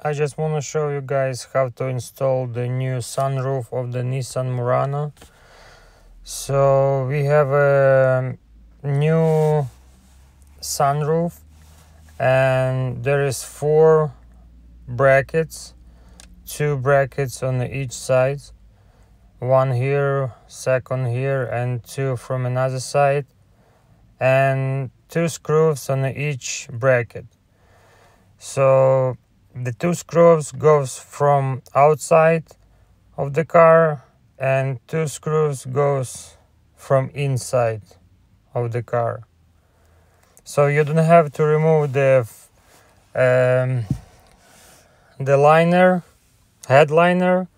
I just want to show you guys how to install the new sunroof of the Nissan Murano. So we have a new sunroof and there is 4 brackets, 2 brackets on each side, 1 here, 2nd here, and 2 from another side, and 2 screws on each bracket. So the 2 screws goes from outside of the car and 2 screws goes from inside of the car. So you don't have to remove the headliner.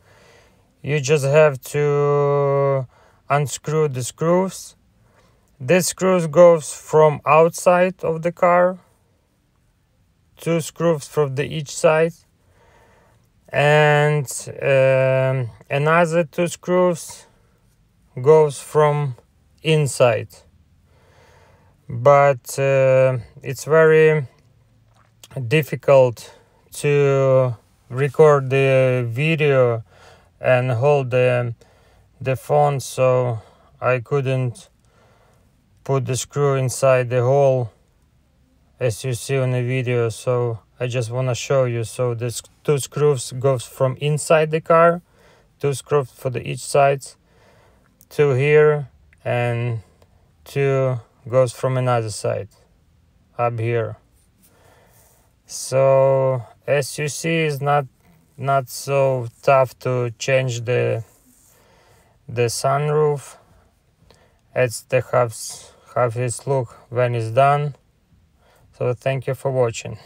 You just have to unscrew the screws. This screws goes from outside of the car, 2 screws from each side, and another 2 screws goes from inside. But it's very difficult to record the video and hold the phone, so I couldn't put the screw inside the hole as you see on the video. So I just want to show you. So this 2 screws goes from inside the car, 2 screws for each side, 2 here, and 2 goes from another side up here. So as you see, it's not so tough to change the sunroof. It's the half its look when it's done. So thank you for watching.